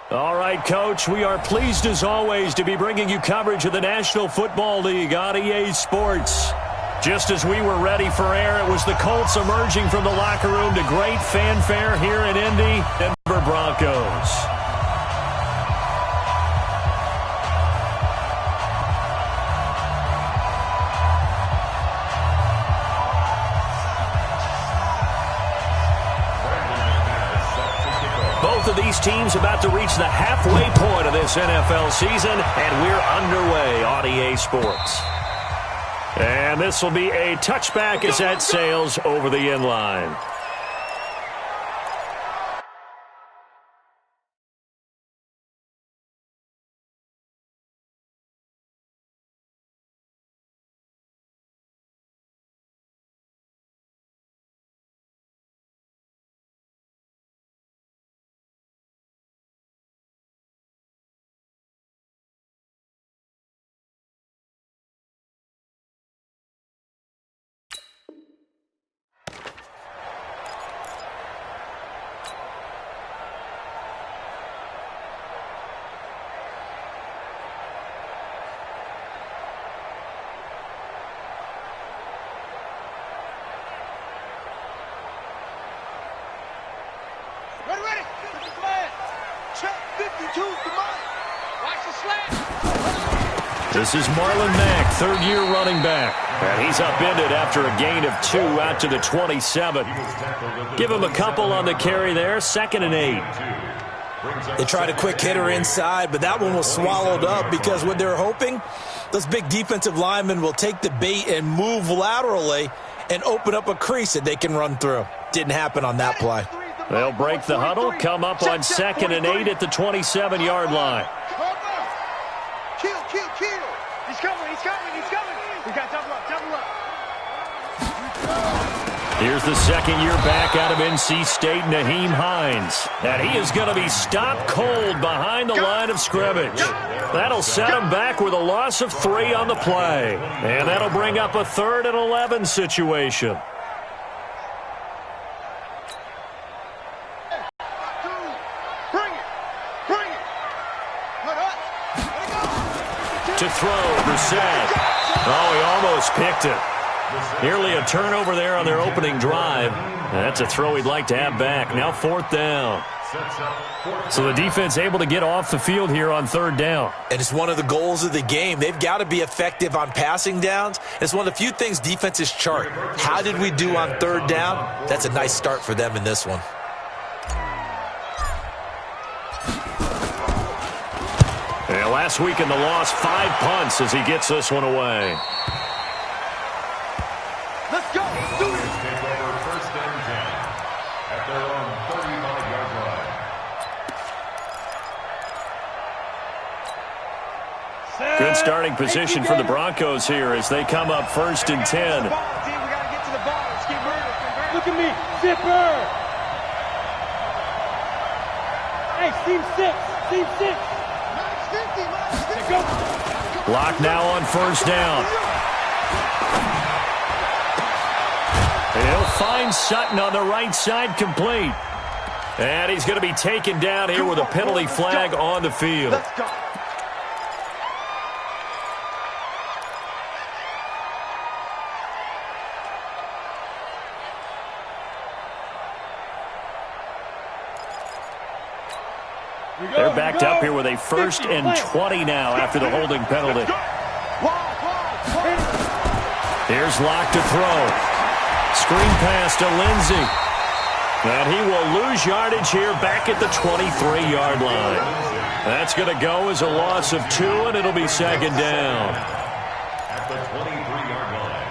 All right, Coach, we are pleased as always to be bringing you coverage of the National Football League on EA Sports. Just as we were ready for air, it was the Colts emerging from the locker room to great fanfare here in Indy, Denver Broncos. Both of these teams about to reach the halfway point of this NFL season, and we're underway on EA Sports. And this will be a touchback as that sails over the end line. This is Marlon Mack, third-year running back. And he's upended after a gain of 2 out to the 27. Give him a couple on the carry there, 2nd and 8. They tried a quick hitter inside, but that one was swallowed up because what they're hoping, those big defensive linemen will take the bait and move laterally and open up a crease that they can run through. Didn't happen on that play. They'll break the huddle, come up on 2nd and 8 at the 27-yard line. Here's the second-year back out of NC State, Nyheim Hines. And he is going to be stopped cold behind the line of scrimmage. That'll set him back with a loss of 3 on the play. And that'll bring up a 3rd and 11 situation. To throw, Brissett. Oh, he almost picked it. Nearly a turnover there on their opening drive. That's a throw he'd like to have back. Now 4th down. So the defense able to get off the field here on 3rd down. And it's one of the goals of the game. They've got to be effective on passing downs. It's one of the few things defenses chart. How did we do on 3rd down? That's a nice start for them in this one. Yeah, last week in the loss, 5 punts as he gets this one away. Let's go. Do it. Take over 1st and 10 at their own 35-yard line. Good starting position for the Broncos here as they come up 1st and 10. We got to get to the ball. Let's keep moving. Look at me. Zipper. Hey, team 6. Team 6. Lock now on 1st down. He'll find Sutton on the right side, complete. And he's going to be taken down here with a penalty flag on the field. They're backed up here with a 1st and 20 now after the holding penalty. Here's Locke to throw. Screen pass to Lindsey. And he will lose yardage here back at the 23-yard line. That's going to go as a loss of 2, and it'll be 2nd down. At the 23-yard line.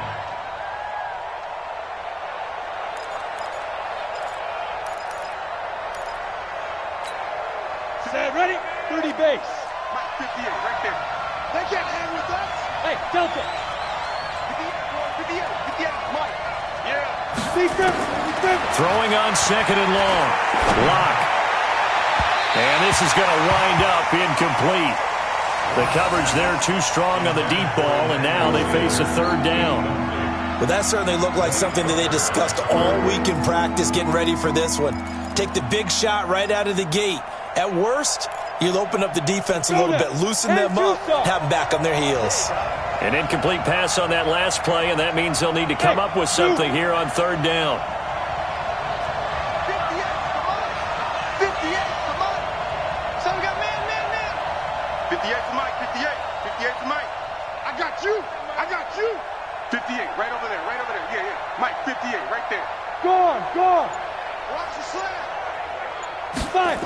Set, ready? 30 base. 58, right there. They can't hang with us. Hey, Delta. 58, Mike. Yeah. Defense. Throwing on 2nd and long. Lock. And this is going to wind up incomplete. The coverage there too strong on the deep ball, and now they face a 3rd down. Well, that certainly looked like something that they discussed all week in practice getting ready for this one. Take the big shot right out of the gate. At worst, You'll open up the defense a little bit, loosen them up, have them back on their heels. An incomplete pass on that last play, and that means they'll need to come up with something here on third down. 58, come on. So we got man. 58 for Mike, 58. 58 for Mike. I got you. 58, right over there. Yeah. Mike, 58, right there. Go on. Watch the slam. 5.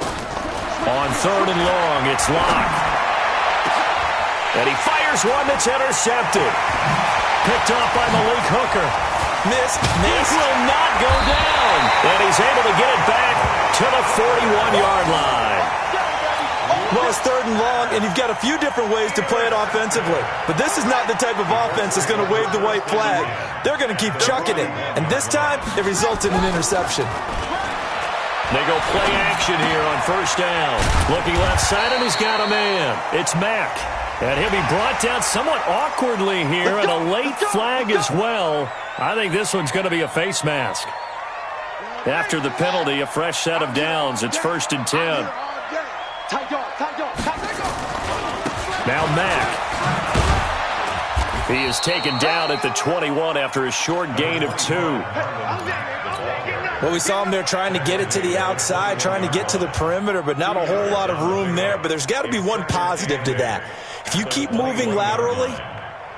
On third and long, it's Lock. And he fires one that's intercepted. Picked off by Malik Hooker. Missed. This will not go down. And he's able to get it back to the 41-yard line. Well, it's third and long, and you've got a few different ways to play it offensively. But this is not the type of offense that's going to wave the white flag. They're going to keep chucking it. And this time, it results in an interception. They go play action here on first down. Looking left side, and he's got a man. It's Mack. And he'll be brought down somewhat awkwardly here, and a late flag as well. I think this one's going to be a face mask. After the penalty, a fresh set of downs. It's 1st and 10. Now Mack. He is taken down at the 21 after a short gain of 2. Well, we saw him there trying to get it to the outside, trying to get to the perimeter, but not a whole lot of room there. But there's got to be one positive to that. If you keep moving laterally,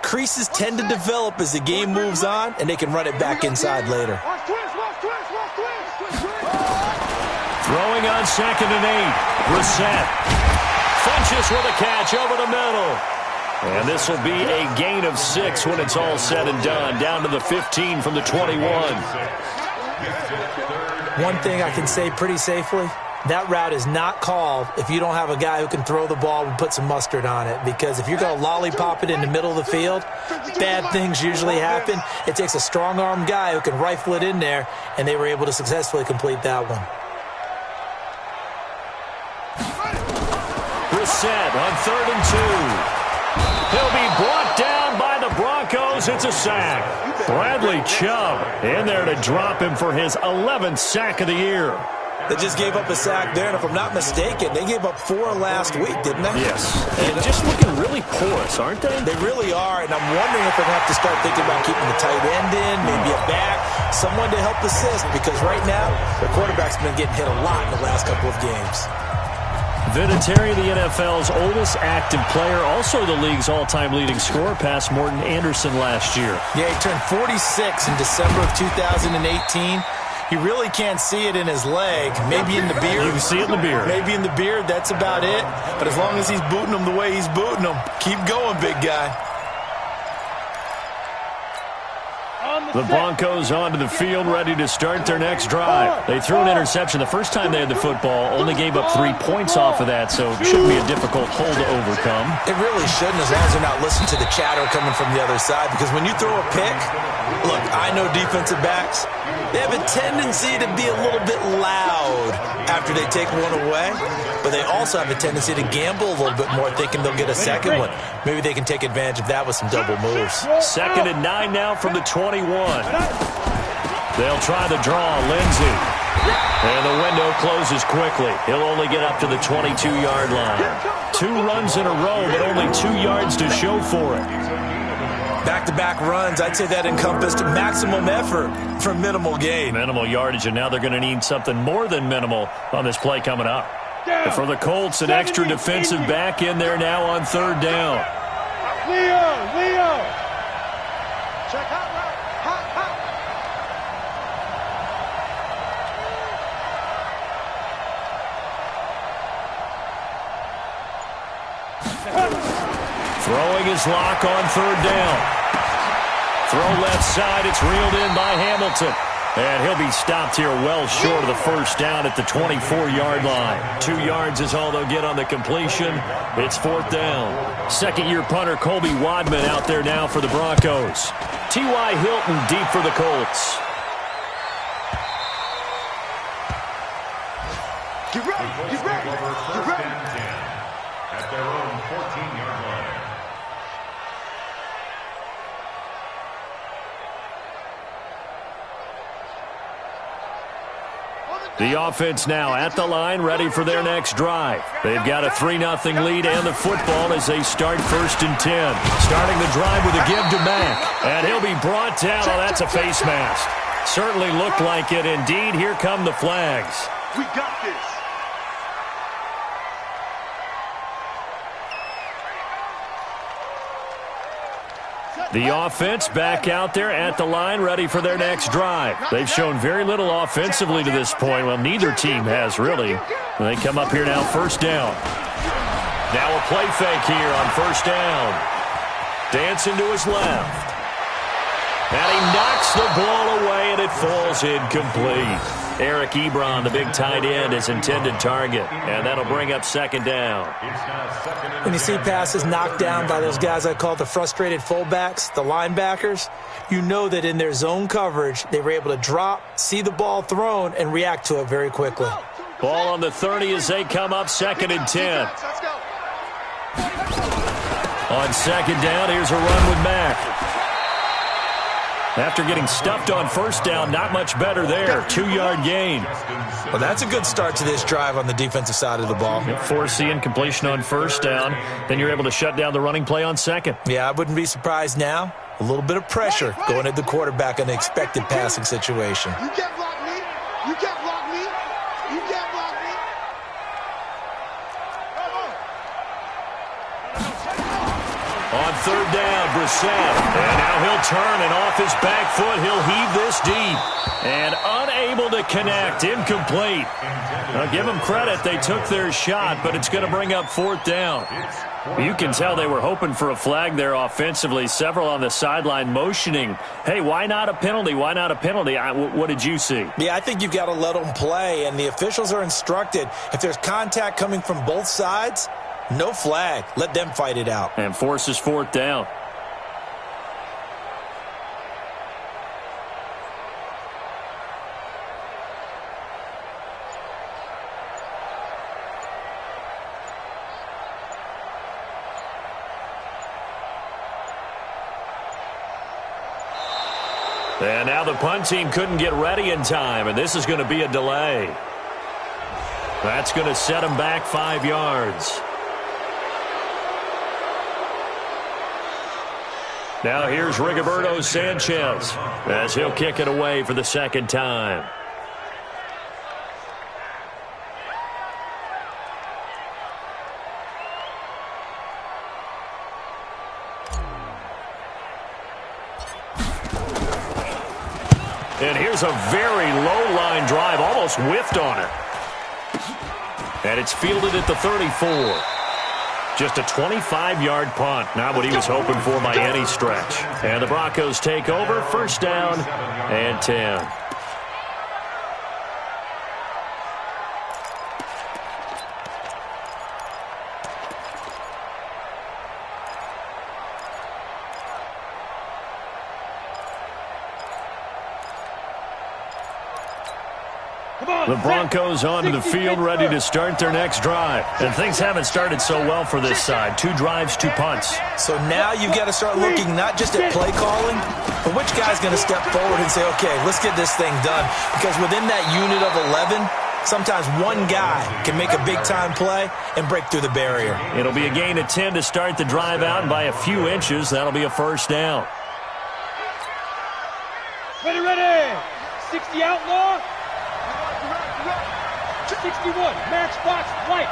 creases tend to develop as the game moves on, and they can run it back inside later. Throwing on 2nd and 8. Brissett. Funches with a catch over the middle. And this will be a gain of 6 when it's all said and done. Down to the 15 from the 21. One thing I can say pretty safely, that route is not called if you don't have a guy who can throw the ball and put some mustard on it. Because if you're going to lollipop it in the middle of the field, bad things usually happen. It takes a strong-armed guy who can rifle it in there, and they were able to successfully complete that one. Brissett on 3rd and 2. He'll be brought down by the Broncos. It's a sack. Bradley Chubb in there to drop him for his 11th sack of the year. They just gave up a sack there, and if I'm not mistaken, they gave up 4 last week, didn't they? Yes. And just looking really porous, aren't they? They really are, and I'm wondering if they're going to have to start thinking about keeping the tight end in, maybe a back, someone to help assist, because right now, their quarterback's been getting hit a lot in the last couple of games. Vinatieri, the NFL's oldest active player, also the league's all-time leading scorer, past Morton Anderson last year. Yeah, he turned 46 in December of 2018. You really can't see it in his leg. Maybe in the beard. You can see it in the beard. Maybe in the beard, that's about it. But as long as he's booting him the way he's booting him, keep going, big guy. The Broncos onto the field, ready to start their next drive. They threw an interception the first time they had the football, only gave up 3 points off of that, so it shouldn't be a difficult hole to overcome. It really shouldn't, as long as they're not listening to the chatter coming from the other side, because when you throw a pick, look, I know defensive backs, they have a tendency to be a little bit loud after they take one away, but they also have a tendency to gamble a little bit more, thinking they'll get a second one. Maybe they can take advantage of that with some double moves. 2nd and 9 now from the 21. They'll try the draw, Lindsey. And the window closes quickly. He'll only get up to the 22-yard line. 2 runs in a row, but only 2 yards to show for it. Back-to-back runs, I'd say that encompassed maximum effort for minimal gain. Minimal yardage, and now they're going to need something more than minimal on this play coming up. And for the Colts, an extra defensive back in there now on 3rd down. Leo. Check out right. Hot. Throwing his lock on 3rd down. Throw left side. It's reeled in by Hamilton. And he'll be stopped here well short of the first down at the 24-yard line. 2 yards is all they'll get on the completion. It's 4th down. Second-year punter Colby Wadman out there now for the Broncos. T.Y. Hilton deep for the Colts. Get ready. First and 10 at their own 14-yard line. The offense now at the line, ready for their next drive. They've got a 3-0 lead and the football as they start 1st and 10. Starting the drive with a give to Mack. And he'll be brought down. Oh, that's a face mask. Certainly looked like it. Indeed, here come the flags. We got this. The offense back out there at the line, ready for their next drive. They've shown very little offensively to this point. Well, neither team has, really. They come up here now, 1st down. Now a play fake here on 1st down. Dancing to his left. And he knocks the ball away, and it falls incomplete. Eric Ebron, the big tight end, his intended target. And that'll bring up 2nd down. When you see passes knocked down by those guys I call the frustrated fullbacks, the linebackers, you know that in their zone coverage, they were able to drop, see the ball thrown, and react to it very quickly. Ball on the 30 as they come up 2nd and 10. On 2nd down, here's a run with Mack. After getting stuffed on 1st down, not much better there. 2-yard gain. Well, that's a good start to this drive on the defensive side of the ball. Force incompletion on 1st down. Then you're able to shut down the running play on 2nd. Yeah, I wouldn't be surprised now. A little bit of pressure going at the quarterback in an expected passing situation. You can't block me. You can't block me. You can't block me. On 3rd down, Brissett. And now he'll turn, and off his back foot, he'll heave this deep. And unable to connect, incomplete. Now, give them credit, they took their shot, but it's going to bring up 4th down. You can tell they were hoping for a flag there offensively. Several on the sideline motioning, hey, why not a penalty? Why not a penalty? What did you see? Yeah, I think you've got to let them play, and the officials are instructed, if there's contact coming from both sides, no flag. Let them fight it out. And forces 4th down. And now the punt team couldn't get ready in time, and this is going to be a delay. That's going to set them back 5 yards. Now here's Rigoberto Sanchez as he'll kick it away for the 2nd time. And here's a very low line drive, almost whiffed on it. And it's fielded at the 34. Just a 25-yard punt, not what he was hoping for by any stretch. And the Broncos take over, 1st down and 10. The Broncos onto the field, ready to start their next drive. And things haven't started so well for this side. 2 drives, 2 punts. So now you've got to start looking not just at play calling, but which guy's going to step forward and say, okay, let's get this thing done. Because within that unit of 11, sometimes one guy can make a big-time play and break through the barrier. It'll be a gain of 10 to start the drive out, and by a few inches, that'll be a 1st down. Ready. 60 outlaw. 61, match box, lights.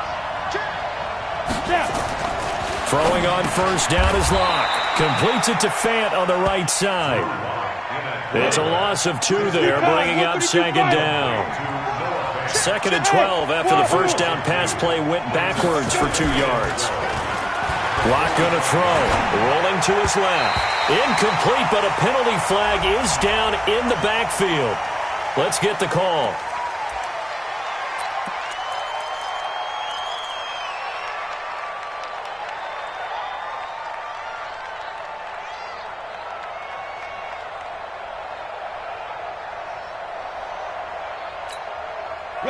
Throwing on 1st down is Locke. Completes it to Fant on the right side. It's a loss of 2 there, bringing up 2nd down. 2nd and 12 after the 1st down pass play went backwards for 2 yards. Locke going to throw. Rolling to his left. Incomplete, but a penalty flag is down in the backfield. Let's get the call.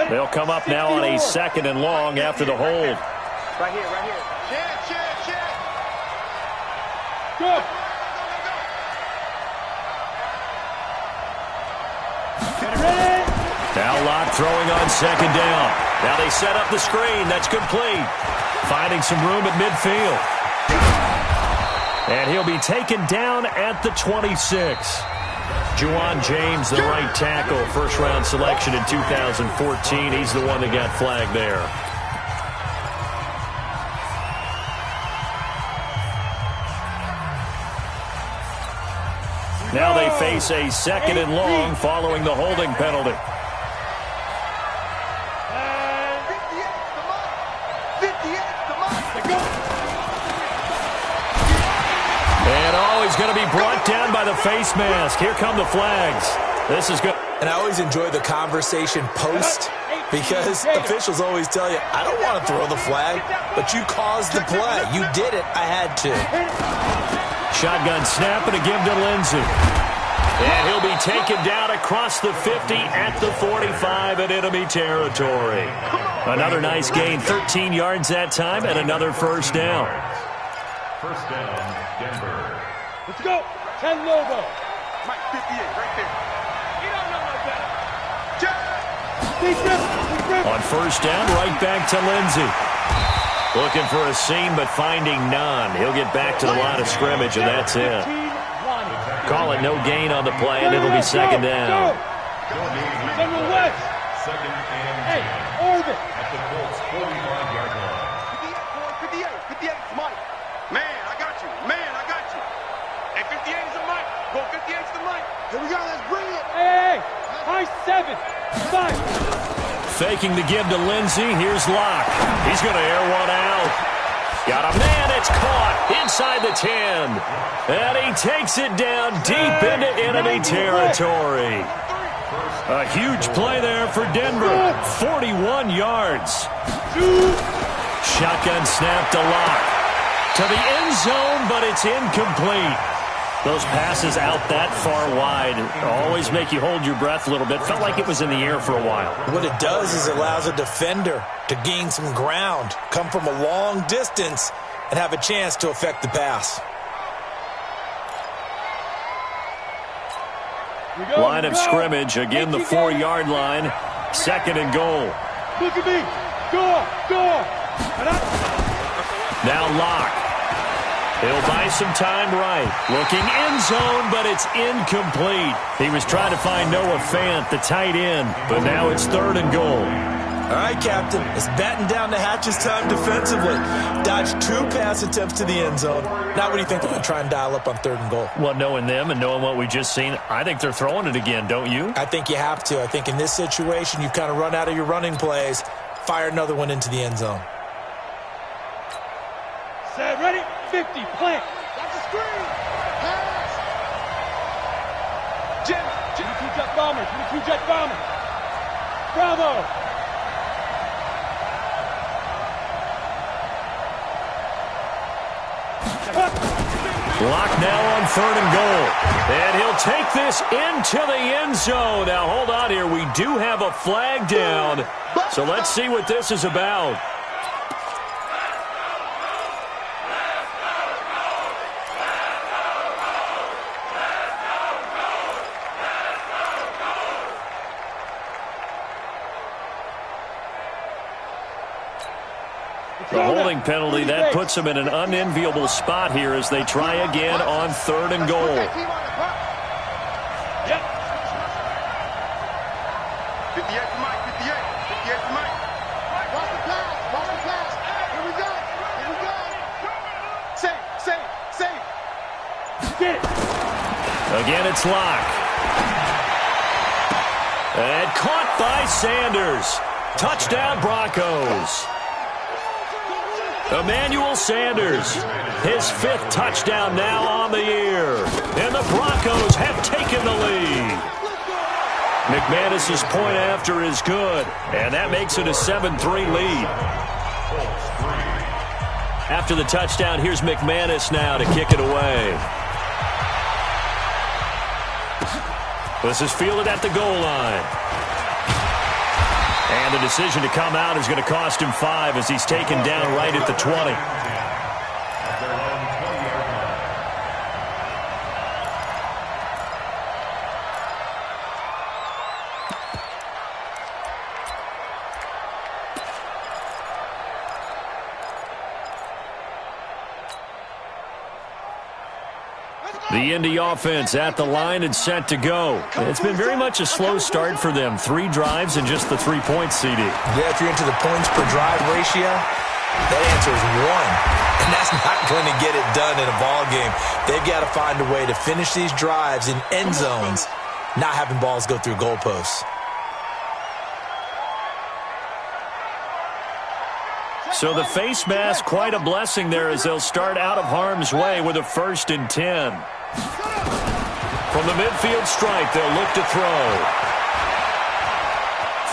They'll come up now on a 2nd and long after the hold. Right here. Check. Go. Now Locke throwing on second down. Now they set up the screen. That's complete. Finding some room at midfield. And he'll be taken down at the 26. Juwan James, the right tackle, first-round selection in 2014. He's the one that got flagged there. Now they face a second and long following the holding penalty. And he's going to be brought down by the face mask. Here come the flags. This is good. And I always enjoy the conversation post because officials always tell you, I don't want to throw the flag, but you caused the play. You did it. I had to. Shotgun snap and a give to Lindsey. And he'll be taken down across the 50 at the 45 in enemy territory. Another nice gain, 13 yards that time, and another first down. First down, Denver. Let's go. 10 Lobo. Mike, 58, right there. You don't know no better. On first down, right back to Lindsey. Looking for a seam, but finding none. He'll get back to the line of scrimmage, and that's it. Call it no gain on the play, and it'll be second down. Central West. Second and 10. Hey, Orbit. At the Colts' 45-yard line. 58, it's Mike. Man, I got you. Man, I got you. And 58 is the Mike. Go 58 is the Mike. Here we go. Let's bring it. Hey, high 7. 5. Faking the give to Lindsey. Here's Locke. He's going to air one out. Got a man. It's caught inside the 10. And he takes it down deep into enemy territory. A huge play there for Denver. 41 yards. Shotgun snap to Locke. To the end zone, but it's incomplete. Those passes out that far wide always make you hold your breath a little bit. Felt like it was in the air for a while. What it does is it allows a defender to gain some ground, come from a long distance, and have a chance to affect the pass. Line of scrimmage, again the 4-yard line. Second and goal. Look at me. Go. Now Locke. He'll buy some time right. Looking end zone, but it's incomplete. He was trying to find Noah Fant, the tight end, but now it's third and goal. All right, Captain. It's batten down the hatches time defensively. Dodged 2 pass attempts to the end zone. Now what do you think they're going to try and dial up on third and goal? Well, knowing them and knowing what we just seen, I think they're throwing it again, don't you? I think you have to. I think in this situation, you've kind of run out of your running plays. Fire another one into the end zone. Set, ready, 50, plant. Watch the screen. Pass. Jim. 22-jet bomber, 22-jet bomber. Bravo. Locke now on third and goal. And he'll take this into the end zone. Now, hold on here. We do have a flag down. So let's see what this is about. The holding penalty, that puts them in an unenviable spot here as they try again on third and goal. Yep. 58 for Mike, 58 for Mike. Watch the pass. Here we go. Save. Get it. Again, it's Locke. And caught by Sanders. Touchdown, Broncos. Emmanuel Sanders, his 5th touchdown now on the year. And the Broncos have taken the lead. McManus's point after is good, and that makes it a 7-3 lead. After the touchdown, here's McManus now to kick it away. This is fielded at the goal line. And the decision to come out is going to cost him 5 as he's taken down right at the 20. The Indy offense at the line and set to go. It's been very much a slow start for them. 3 drives and just the 3 points, CD. Yeah, if you're into the points per drive ratio, that answer is 1. And that's not going to get it done in a ball game. They've got to find a way to finish these drives in end zones, not having balls go through goalposts. So the face mask, quite a blessing there as they'll start out of harm's way with a 1st and 10. From the midfield stripe, they'll look to throw.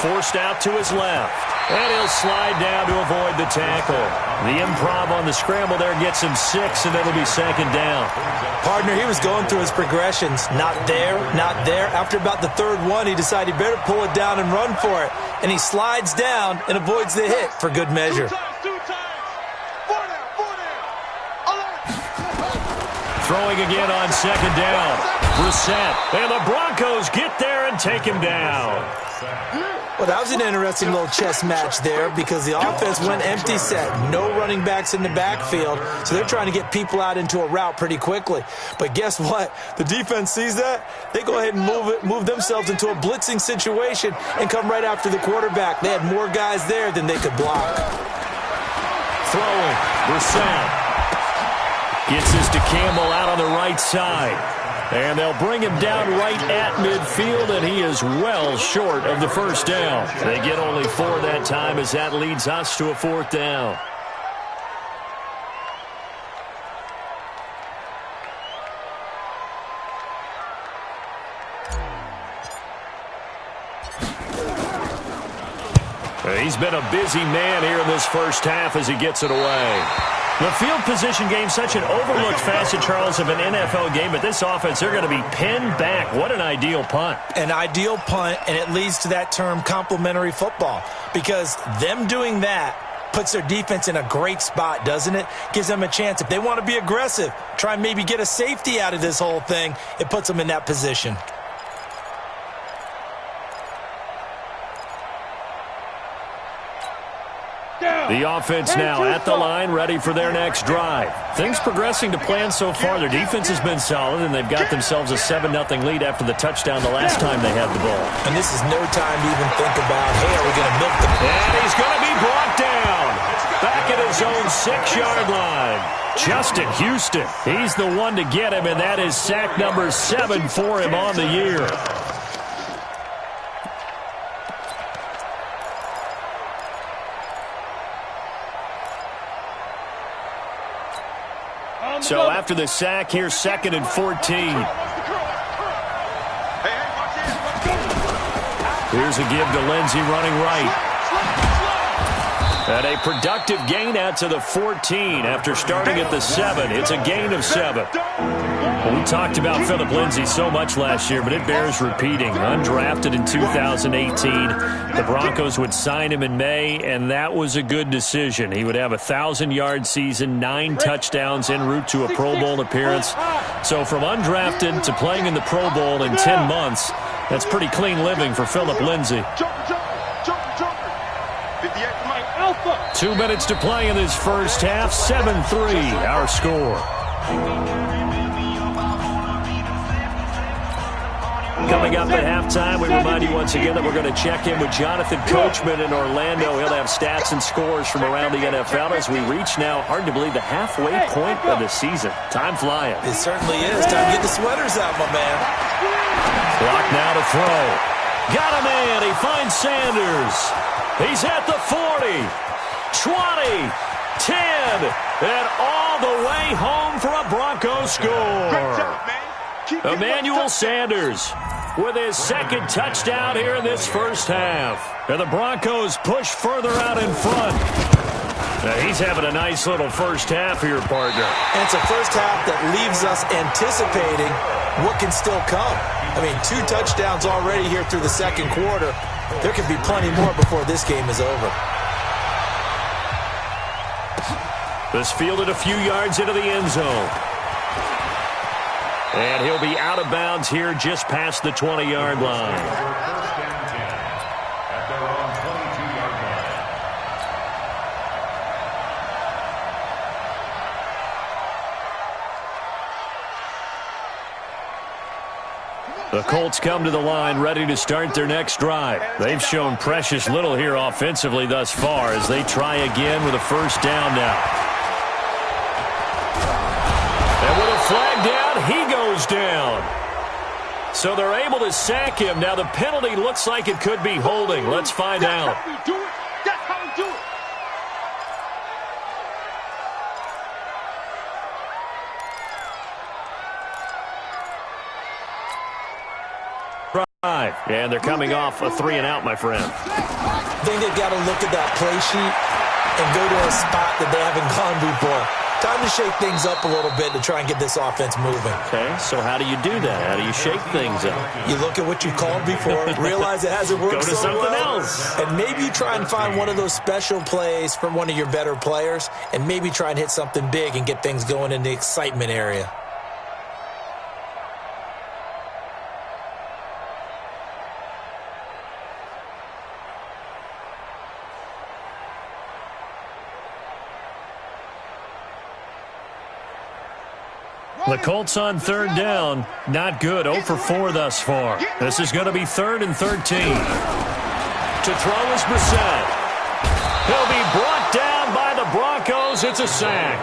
Forced out to his left. And he'll slide down to avoid the tackle. The improv on the scramble there gets him 6, and it'll be 2nd down. Partner, he was going through his progressions. Not there, not there. After about the 3rd one, he decided he better pull it down and run for it. And he slides down and avoids the hit for good measure. 2 times. 4 down. Throwing again on 2nd down. Brissett. And the Broncos get there and take him down. Well, that was an interesting little chess match there because the offense went empty set. No running backs in the backfield, so they're trying to get people out into a route pretty quickly. But guess what? The defense sees that. They go ahead and move themselves into a blitzing situation and come right after the quarterback. They had more guys there than they could block. Throwing. Brissett. Gets this to Campbell out on the right side. And they'll bring him down right at midfield, and he is well short of the 1st down. They get only 4 that time as that leads us to a 4th down. He's been a busy man here in this first half as he gets it away. The field position game, such an overlooked facet, Charles, of an NFL game, but this offense, they're going to be pinned back. What an ideal punt. An ideal punt, and it leads to that term complementary football, because them doing that puts their defense in a great spot, doesn't it? Gives them a chance. If they want to be aggressive, try and maybe get a safety out of this whole thing, it puts them in that position. The offense now at the line, ready for their next drive. Things progressing to plan so far. Their defense has been solid, and they've got themselves a 7-0 lead after the touchdown the last time they had the ball. And this is no time to even think about, hey, are we going to milk the... And he's going to be brought down. Back at his own 6-yard line. Justin Houston. He's the one to get him, and that is sack number 7 for him on the year. So after the sack here, 2nd and 14. Here's a give to Lindsey running right. And a productive gain out to the 14 after starting at the 7. It's a gain of 7. Well, we talked about Phillip Lindsay so much last year, but it bears repeating. Undrafted in 2018. The Broncos would sign him in May, and that was a good decision. He would have a 1,000-yard season, 9 touchdowns en route to a Pro Bowl appearance. So from undrafted to playing in the Pro Bowl in 10 months, that's pretty clean living for Phillip Lindsay. 2 minutes to play in this first half. 7-3, our score. Coming up at halftime, we remind you once again that we're going to check in with Jonathan Coachman in Orlando. He'll have stats and scores from around the NFL as we reach now, hard to believe, the halfway point of the season. Time flying. It certainly is. Time to get the sweaters out, my man. Clock now to throw. Got a man. He finds Sanders. He's at the 40, 20, 10, and all the way home for a Broncos score. Emmanuel Sanders with his 2nd touchdown here in this first half. And the Broncos push further out in front. Now he's having a nice little first half here, partner. And it's a first half that leaves us anticipating what can still come. I mean, 2 touchdowns already here through the 2nd quarter. There can be plenty more before this game is over. This fielded a few yards into the end zone. And he'll be out of bounds here just past the 20-yard line. The Colts come to the line ready to start their next drive. They've shown precious little here offensively thus far as they try again with a first down now. And with a flag down, he goes down. So they're able to sack him. Now the penalty looks like it could be holding. Let's find out. That's how we do it. And they're coming off a 3-and-out, my friend. I think they've got to look at that play sheet and go to a spot that they haven't gone before. Time to shake things up a little bit to try and get this offense moving. Okay, so how do you do that? How do you shake things up? You look at what you called before, realize it hasn't worked Go to so something well, else. and maybe you try and find one of those special plays from one of your better players, and maybe try and hit something big and get things going in the excitement area. The Colts on third down. Not good. 0 for 4 thus far. This is going to be 3rd and 13. To throw is Brissett. He'll be brought down by the Broncos. It's a sack.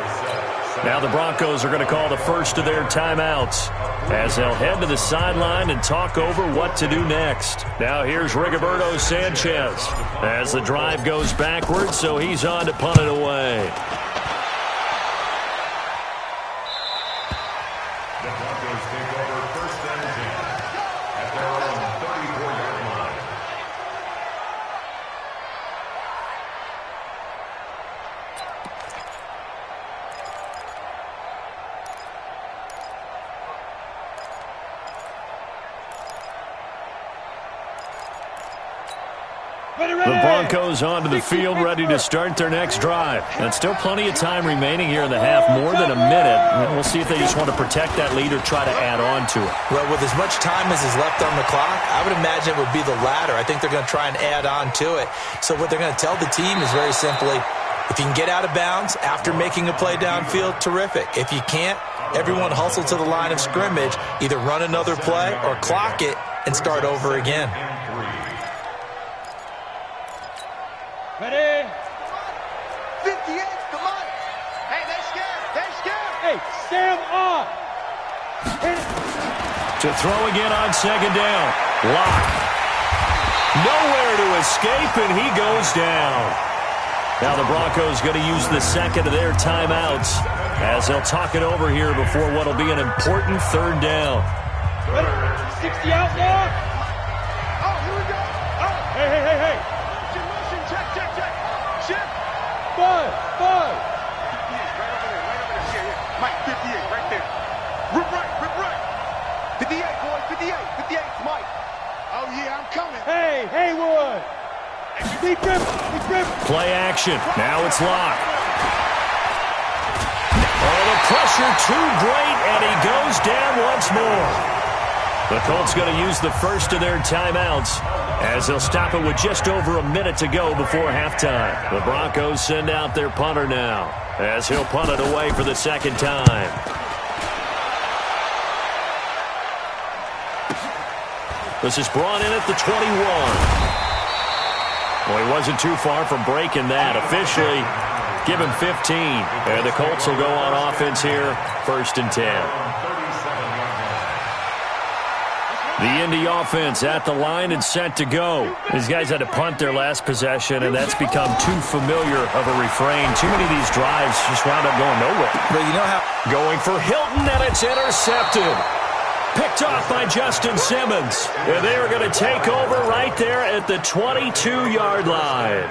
Now the Broncos are going to call the first of their timeouts as they'll head to the sideline and talk over what to do next. Now here's Rigoberto Sanchez as the drive goes backwards, so he's on to punt it away. The Broncos take over 1st and 10 at their own 34-yard line. The Broncos onto the field ready to start their next drive. And still plenty of time remaining here in the half, more than a minute. We'll see if they just want to protect that lead or try to add on to it. Well, with as much time as is left on the clock, I would imagine it would be the latter. I think they're going to try and add on to it. So what they're going to tell the team is very simply, if you can get out of bounds after making a play downfield, terrific. If you can't, everyone hustle to the line of scrimmage, either run another play or clock it and start over again. Ready? 58, come on. Hey, they're scared. They're scared. Hey, Sam off. Hit it. To throw again on second down. Lock. Nowhere to escape, and he goes down. Now the Broncos going to use the second of their timeouts as they'll talk it over here before what will be an important 3rd down. Ready? 60 out now. Oh, here we go. Oh, Hey, hey, hey, hey. motion. Check, check, check. Shift. 5, 5. 58, right over there, right over there. Yeah. Mike, 58, right there. Rip right, rip right. 58, boys, 58. 58, Mike. Oh, yeah, I'm coming. Hey, Haywood. Deep grip, deep grip. Play action. Now it's Lock. Oh, the pressure too great, and he goes down once more. The Colts going to use the first of their timeouts as they'll stop it with just over a minute to go before halftime. The Broncos send out their punter now as he'll punt it away for the second time. This is brought in at the 21. Well, he wasn't too far from breaking that. Officially, give him 15. And the Colts will go on offense here, 1st and 10. The Indy offense at the line and set to go. These guys had to punt their last possession, and that's become too familiar of a refrain. Too many of these drives just wound up going nowhere. But you know how... Going for Hilton, and it's intercepted. Picked off by Justin Simmons. And they are going to take over right there at the 22-yard line.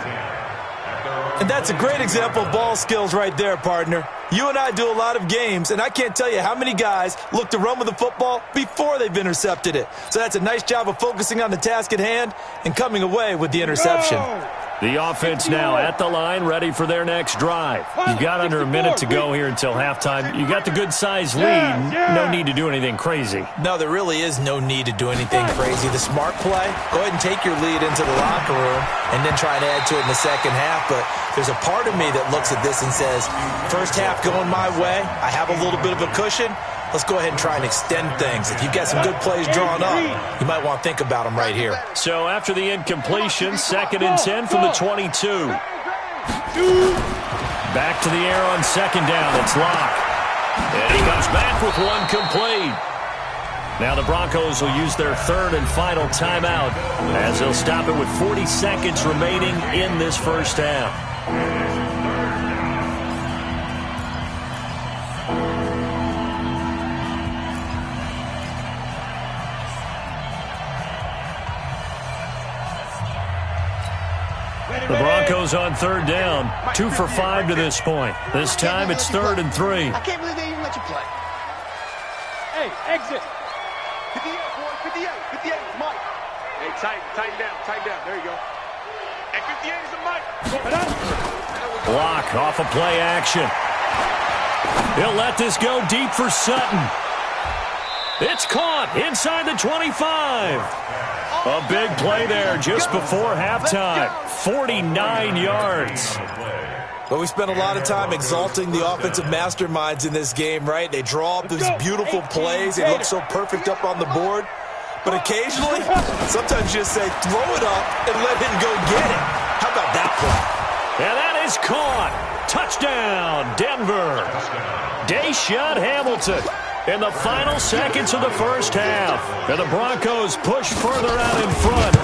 And that's a great example of ball skills right there, partner. You and I do a lot of games, and I can't tell you how many guys look to run with the football before they've intercepted it. So that's a nice job of focusing on the task at hand and coming away with the interception. Go. The offense now at the line, ready for their next drive. You've got under a minute to go here until halftime. You got the good-sized lead. No need to do anything crazy. No, there really is no need to do anything crazy. The smart play, go ahead and take your lead into the locker room and then try and add to it in the second half. But there's a part of me that looks at this and says, first half going my way, I have a little bit of a cushion. let's go ahead and try and extend things. If you've got some good plays drawn up, you might want to think about them right here. So after the incompletion, 2nd and 10 from the 22. Back to the air on 2nd down. It's Lock. And he comes back with one complete. Now the Broncos will use their 3rd and final timeout as they'll stop it with 40 seconds remaining in this first half. The Broncos on 3rd down, 2 for 5 to this point. This time it's 3rd and 3. I can't believe they even let you play. Hey, exit. 58, boy, 58, 58, Mike. Hey, tighten down. There you go. Hey, 58 is a Mike. Block off a play action. He'll let this go deep for Sutton. It's caught inside the 25. A big play there just before halftime. 49 yards. But we spent a lot of time exalting the offensive masterminds in this game, right? They draw up these beautiful plays. They look so perfect up on the board. But occasionally, sometimes you just say, throw it up and let him go get it. How about that play? And that is caught. Touchdown, Denver. Deshaun Hamilton in the final seconds of the first half. And the Broncos push further out in front.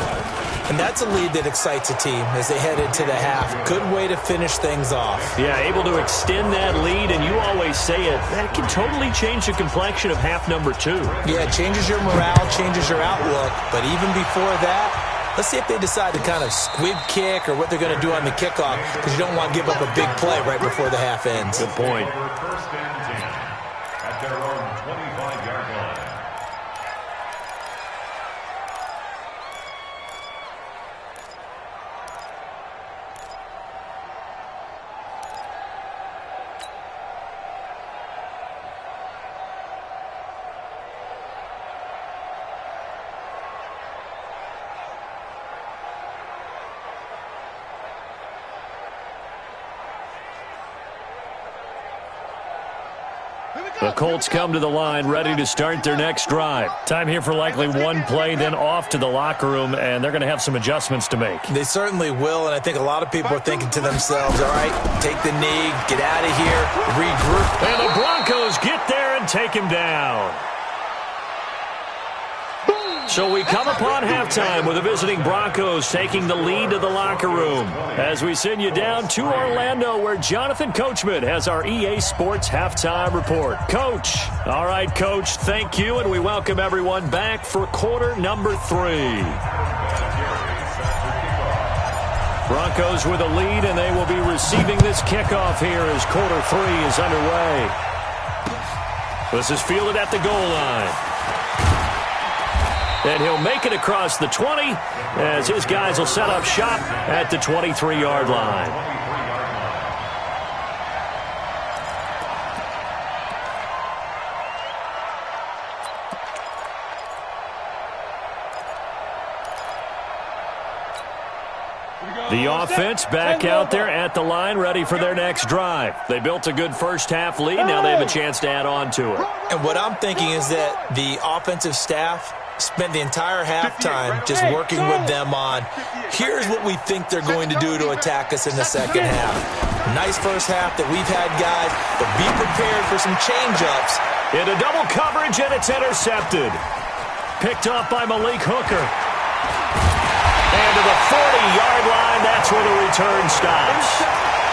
And that's a lead that excites a team as they head into the half. Good way to finish things off. Yeah, able to extend that lead, and you always say it, that can totally change the complexion of half number 2. Yeah, it changes your morale, changes your outlook. But even before that, let's see if they decide to kind of squib kick or what they're going to do on the kickoff, because you don't want to give up a big play right before the half ends. Good point. First and 10 at their own 25-yard line. The Colts come to the line ready to start their next drive. Time here for likely one play, then off to the locker room, and they're going to have some adjustments to make. They certainly will, and I think a lot of people are thinking to themselves, all right, take the knee, get out of here, regroup. And the Broncos get there and take him down. So we come upon halftime with the visiting Broncos taking the lead to the locker room as we send you down to Orlando where Jonathan Coachman has our EA Sports Halftime Report. Coach. All right, Coach, thank you, and we welcome everyone back for quarter number 3. Broncos with a lead, and they will be receiving this kickoff here as quarter 3 is underway. This is fielded at the goal line. And he'll make it across the 20 as his guys will set up shop at the 23-yard line. The offense back out there at the line, ready for their next drive. They built a good first-half lead. Now they have a chance to add on to it. And what I'm thinking is that the offensive staff spent the entire halftime just working with them on, here's what we think they're going to do to attack us in the second half. Nice first half that we've had, guys, but be prepared for some change-ups. Into double coverage, and it's intercepted. Picked off by Malik Hooker. And to the 40-yard line, that's where the return stops.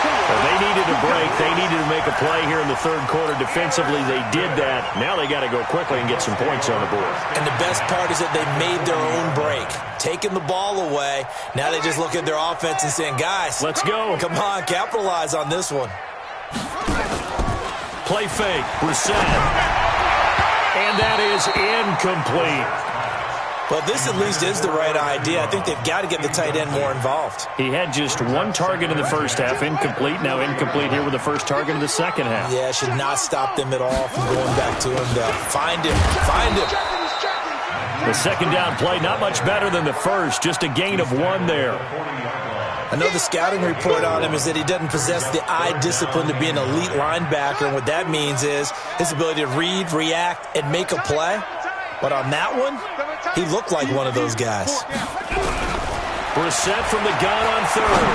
Well, they needed a break. They needed to make a play here in the third quarter. Defensively, they did that. Now they got to go quickly and get some points on the board. And the best part is that they made their own break. Taking the ball away. Now they just look at their offense and saying, guys, let's go. Come on, capitalize on this one. Play fake. Brissett. And that is incomplete. But this at least is the right idea. I think they've got to get the tight end more involved. He had just one target in the first half, incomplete. Now incomplete here with the first target in the second half. Yeah, should not stop them at all from going back to him to find him. Find him. The second down play, not much better than the first. Just a gain of 1 there. I know the scouting report on him is that he doesn't possess the eye discipline to be an elite linebacker, and what that means is his ability to read, react, and make a play. But on that one, he looked like one of those guys. Brissett from the gun on third.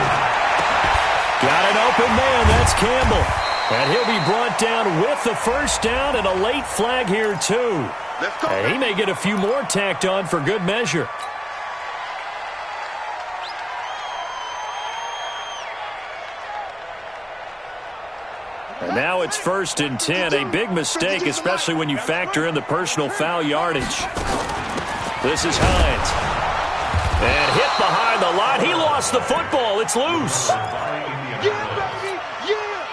Got an open man. That's Campbell. And he'll be brought down with the first down and a late flag here, too. And he may get a few more tacked on for good measure. And now it's 1st and 10. A big mistake, especially when you factor in the personal foul yardage. This is Hines. And hit behind the line. He lost the football. It's loose. Yeah, baby, yeah.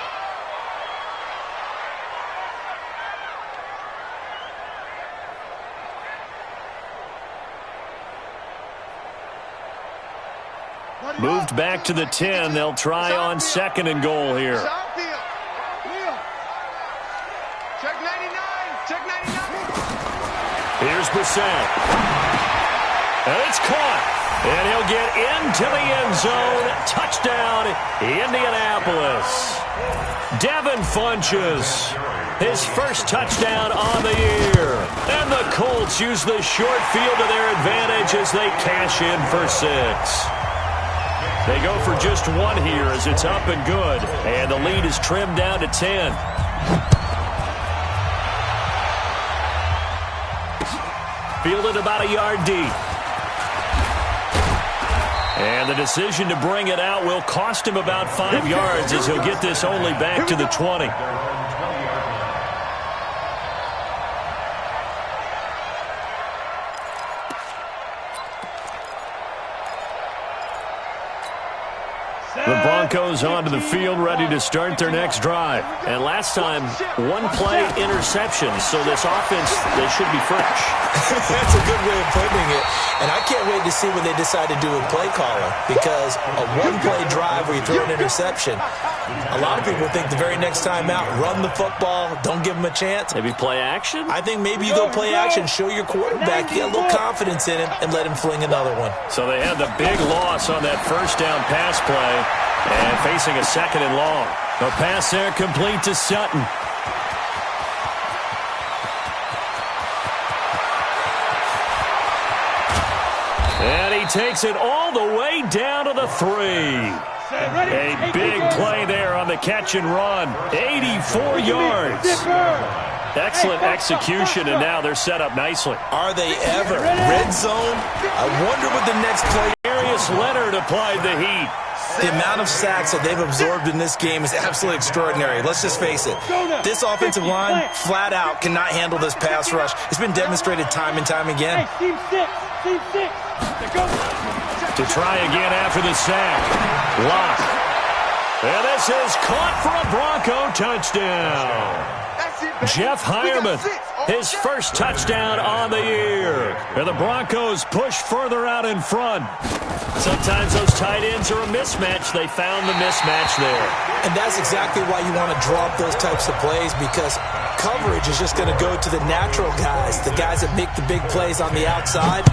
Moved back to the 10. They'll try on 2nd and goal here. Check 99. Check 99. Here's Brissett. And it's caught. And he'll get into the end zone. Touchdown, Indianapolis. Devin Funchess, his first touchdown on the year. And the Colts use the short field to their advantage as they cash in for 6. They go for just 1 here as it's up and good. And the lead is trimmed down to 10. Fielded about a yard deep. And the decision to bring it out will cost him about 5 yards as he'll get this only back to the 20. The Broncos onto the field, ready to start their next drive. And last time, 1-play interception, so this offense, they should be fresh. That's a good way of putting it. And I can't wait to see what they decide to do with play calling, because a 1-play drive where you throw an interception, a lot of people think the very next time out, run the football, don't give them a chance. Maybe play action? I think maybe you go play action, show your quarterback, you got a little confidence in him, and let him fling another one. So they had the big loss on that first down pass play, and facing a 2nd and long. The pass there complete to Sutton. And he takes it all the way down to the 3. A big play there on the catch and run. 84 yards. Excellent execution, and now they're set up nicely. Are they ever? Red zone? I wonder what the next play. Darius Leonard applied the heat. The amount of sacks that they've absorbed in this game is absolutely extraordinary. Let's just face it. This offensive line, flat out, cannot handle this pass rush. It's been demonstrated time and time again. Team 6. Team 6. To try again after the sack. Lock. And this is caught for a Bronco touchdown. Jeff Hireman, his first touchdown on the year. And the Broncos push further out in front. Sometimes those tight ends are a mismatch. They found the mismatch there. And that's exactly why you want to drop those types of plays, because coverage is just going to go to the natural guys, the guys that make the big plays on the outside.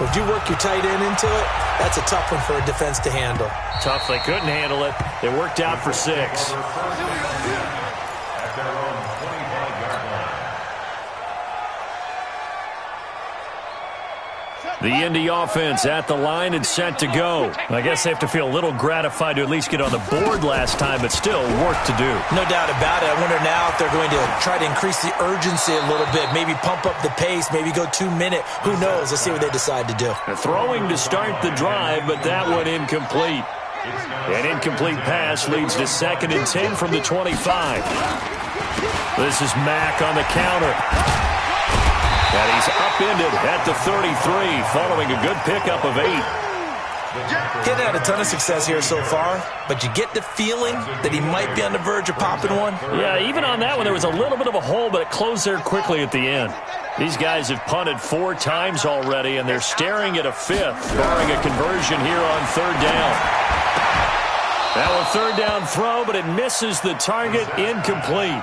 But if you work your tight end into it, that's a tough one for a defense to handle. Tough. They couldn't handle it. It worked out for 6. The Indy offense at the line and set to go. I guess they have to feel a little gratified to at least get on the board last time, but still work to do. No doubt about it. I wonder now if they're going to try to increase the urgency a little bit, maybe pump up the pace, maybe go 2-minute. Who knows? Let's see what they decide to do. They're throwing to start the drive, but that one incomplete. An incomplete pass leads to 2nd and 10 from the 25. This is Mack on the counter. And he's upended at the 33 following a good pickup of 8. He's had a ton of success here so far, but you get the feeling that he might be on the verge of popping one. Yeah, even on that one, there was a little bit of a hole, but it closed there quickly at the end. These guys have punted 4 times already, and they're staring at a 5th, barring a conversion here on 3rd down. Now a third down throw, but it misses the target, incomplete.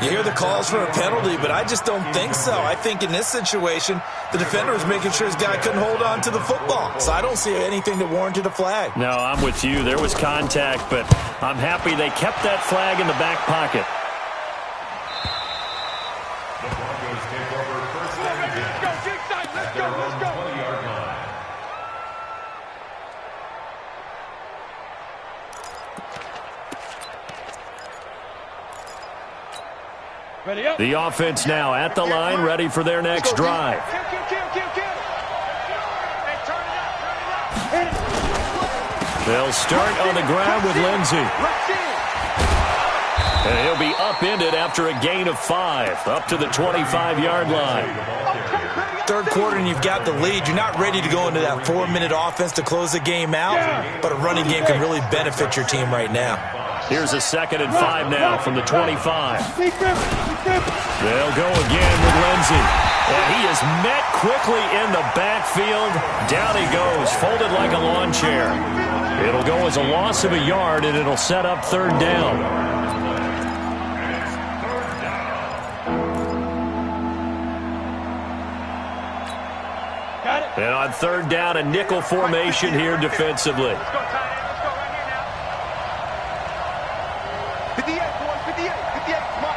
You hear the calls for a penalty, but I just don't think so. I think in this situation, the defender was making sure his guy couldn't hold on to the football. So I don't see anything that warranted a flag. No, I'm with you. There was contact, but I'm happy they kept that flag in the back pocket. The Broncos take over first and 10. Let's go. 20-yard line. Ready up. The offense now at the line, ready for their next drive. They'll start on the ground with Lindsey. And he'll be upended after a gain of 5, up to the 25-yard line. Third quarter and you've got the lead. You're not ready to go into that 4-minute offense to close the game out, but a running game can really benefit your team right now. Here's a 2nd and 5 now from the 25. They'll They'll go again with Lindsey. And he is met quickly in the backfield. Down he goes, folded like a lawn chair. It'll go as a loss of a yard, and it'll set up third down. And on third down, a nickel formation here defensively. Let's go, tight end. Let's go right here now. 58, boys. 58. 58. Come on.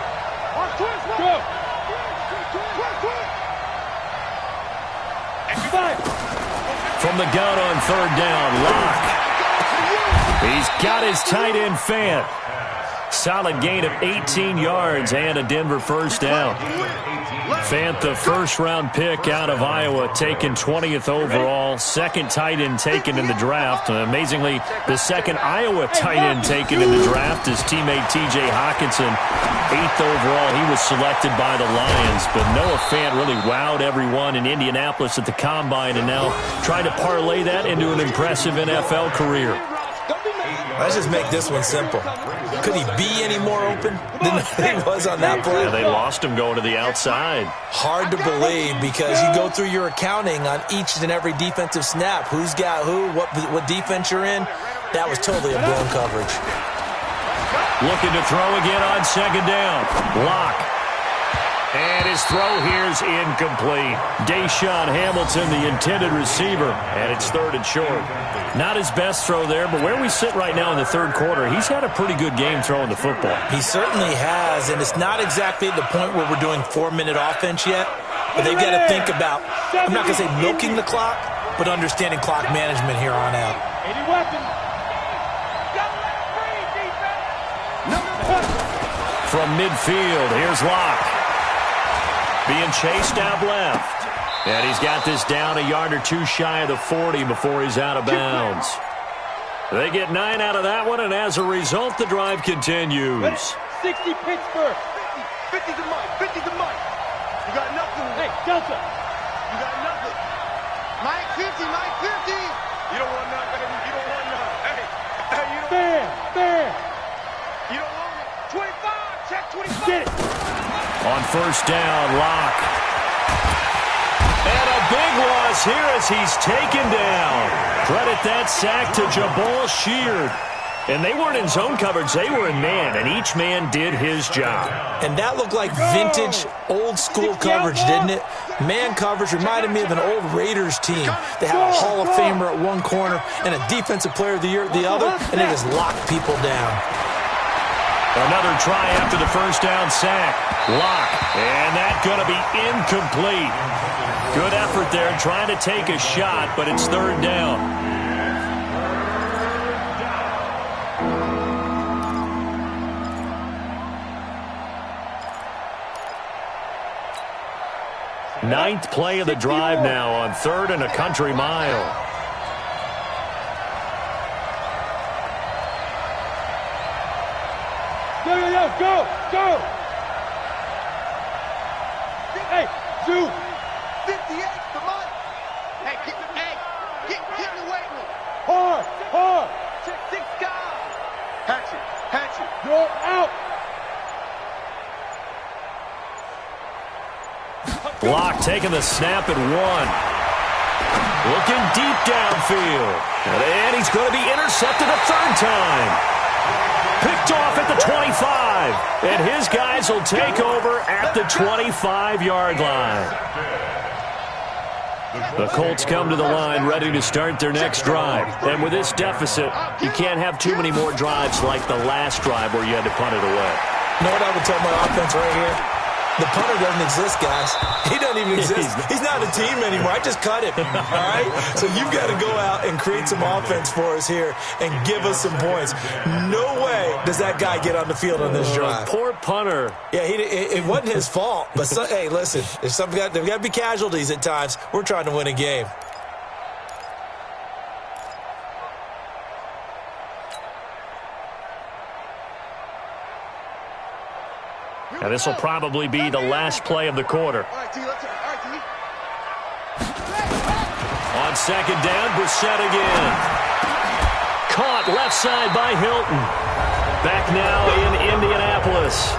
On twist. Go. From the gun on third down, Lock. He's got his tight end Fant. Solid gain of 18 yards and a Denver first down. Fant, the first-round pick out of Iowa, taken 20th overall. Second tight end taken in the draft. Amazingly, the second Iowa tight end taken in the draft is teammate T.J. Hawkinson. 8th overall, he was selected by the Lions. But Noah Fant really wowed everyone in Indianapolis at the Combine, and now trying to parlay that into an impressive NFL career. Let's just make this one simple. Could he be any more open than he was on that play? Yeah, they lost him going to the outside. Hard to believe because you go through your accounting on each and every defensive snap. Who's got who, what defense you're in. That was totally a blown coverage. Looking to throw again on second down. Lock. And his throw here's incomplete. Deshaun Hamilton, the intended receiver, and it's third and short. Not his best throw there, but where we sit right now in the third quarter, he's had a pretty good game throwing the football. He certainly has, and it's not exactly at the point where we're doing 4-minute offense yet, but they've got to think about, I'm not going to say milking the clock, but understanding clock management here on out. Any weapon. From midfield, here's Locke. Being chased out left. And he's got this down a yard or two shy of the 40 before he's out of bounds. They get 9 out of that one, and as a result, the drive continues. 60 Pittsburgh. 50 to Mike. 50 to Mike. You got nothing. Hey, Delta. You got nothing. Mike 50. Mike 50. You don't want nothing, baby. You don't want nothing. Hey, you don't Fair. You don't want it. 25. Check 25. Get it. On first down, Locke. And a big loss here as he's taken down. Credit that sack to Jabal Sheard. And they weren't in zone coverage, they were in man, and each man did his job. And that looked like vintage, old-school coverage, didn't it? Man coverage reminded me of an old Raiders team. They had a Hall of Famer at one corner and a Defensive Player of the Year at the other, and they just locked people down. Another try after the first down sack. Lock. And that going to be incomplete. Good effort there trying to take a shot, but it's third down. Ninth play of the drive now on third and a country mile. Go. Hey, Zoo. 58 to Mike. Hey, get in the weight room. Hard. Check 6 guys. Hatchet. You're out. Block taking the snap at 1. Looking deep downfield. And he's going to be intercepted a third time. Picked off at the 25. And his guys will take over at the 25-yard line. The Colts come to the line ready to start their next drive. And with this deficit, you can't have too many more drives like the last drive where you had to punt it away. You know what I would tell my offense right here? The punter doesn't exist, guys. He doesn't even exist. He's not a team anymore. I just cut him, all right? So you've got to go out and create some offense for us here and give us some points. No way does that guy get on the field on this drive. Poor punter. Yeah, it wasn't his fault. But, hey, listen, there's got to be casualties at times. We're trying to win a game. And this will probably be the last play of the quarter. On second down, Brissett again. Caught left side by Hilton. Back now in Indianapolis.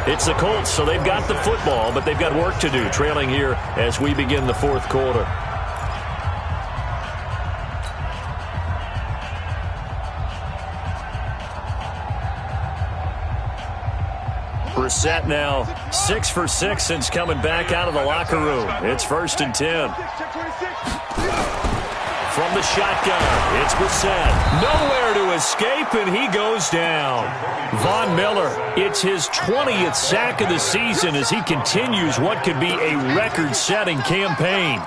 It's the Colts, so they've got the football, but they've got work to do, trailing here as we begin the fourth quarter. Brissett now 6 for 6 since coming back out of the locker room. It's 1st and 10. From the shotgun, it's Brissett. Nowhere to escape, and he goes down. Von Miller, it's his 20th sack of the season as he continues what could be a record-setting campaign.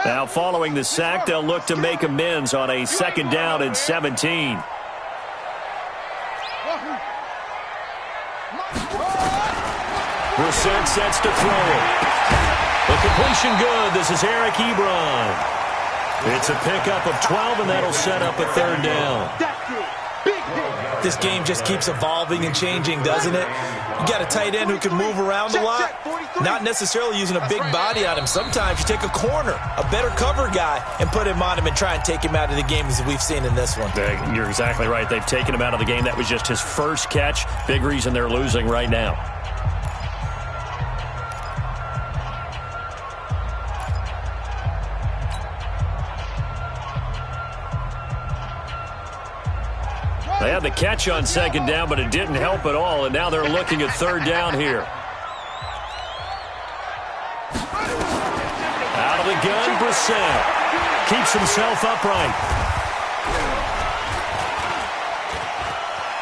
Now following the sack, they'll look to make amends on a 2nd down and 17. Brissett sets to throw it. The completion good. This is Eric Ebron. It's a pickup of 12, and that'll set up a 3rd down. This game just keeps evolving and changing, doesn't it? You got a tight end who can move around a lot, not necessarily using a big body on him. Sometimes you take a corner, a better cover guy, and put him on him and try and take him out of the game as we've seen in this one. You're exactly right. They've taken him out of the game. That was just his first catch. Big reason they're losing right now. They had the catch on 2nd down, but it didn't help at all, and now they're looking at 3rd down here. Out of the gun, Brissett keeps himself upright.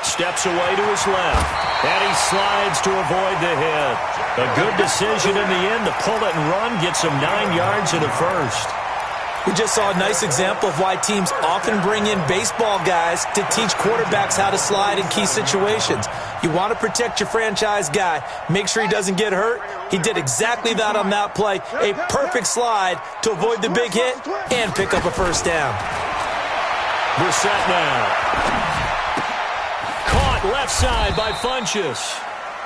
Steps away to his left, and he slides to avoid the hit. A good decision in the end to pull it and run, gets him 9 yards and a 1st. We just saw a nice example of why teams often bring in baseball guys to teach quarterbacks how to slide in key situations. You want to protect your franchise guy. Make sure he doesn't get hurt. He did exactly that on that play. A perfect slide to avoid the big hit and pick up a 1st down. Brissett now. Caught left side by Funchess.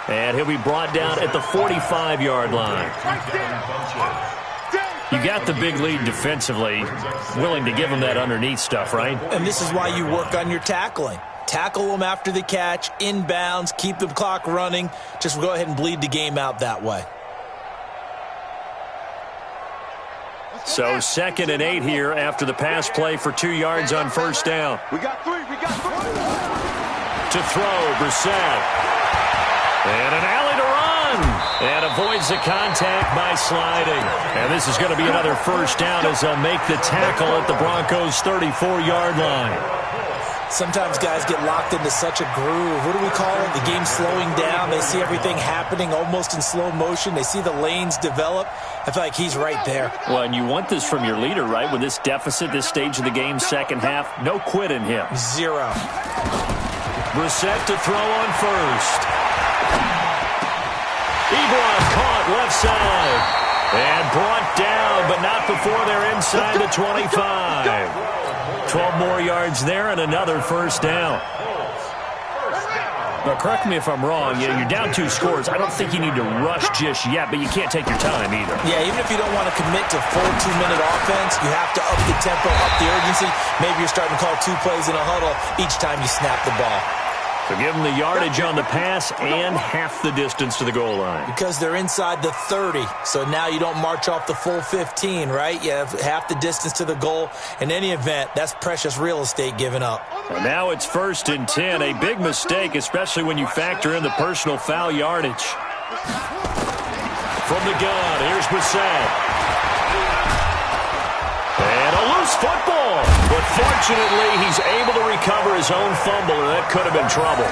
And he'll be brought down at the 45-yard line. You got the big lead defensively, willing to give them that underneath stuff, right? And this is why you work on your tackling. Tackle them after the catch, inbounds, keep the clock running. Just go ahead and bleed the game out that way. So 2nd and 8 here after the pass play for 2 yards on 1st down. We got 3. To throw, Brissett. And an alley to run. And avoids the contact by sliding. And this is going to be another 1st down as they'll make the tackle at the Broncos' 34-yard line. Sometimes guys get locked into such a groove. What do we call it? The game's slowing down. They see everything happening almost in slow motion. They see the lanes develop. I feel like he's right there. Well, and you want this from your leader, right? With this deficit, this stage of the game, 2nd half, no quit in him. 0. Brissett to throw on 1st. Ebron caught left side. And brought down, but not before they're inside the 25. 12 more yards there and another 1st down. Now, correct me if I'm wrong. Yeah, you're down 2 scores. I don't think you need to rush just yet, but you can't take your time either. Yeah, even if you don't want to commit to full 2-minute offense, you have to up the tempo, up the urgency. Maybe you're starting to call 2 plays in a huddle each time you snap the ball. So give them the yardage on the pass and half the distance to the goal line. Because they're inside the 30, so now you don't march off the full 15, right? You have half the distance to the goal. In any event, that's precious real estate given up. And now it's 1st and 10, a big mistake, especially when you factor in the personal foul yardage. From the gun, here's Brissett. And a loose football. But fortunately, he's able to recover his own fumble, and that could have been trouble.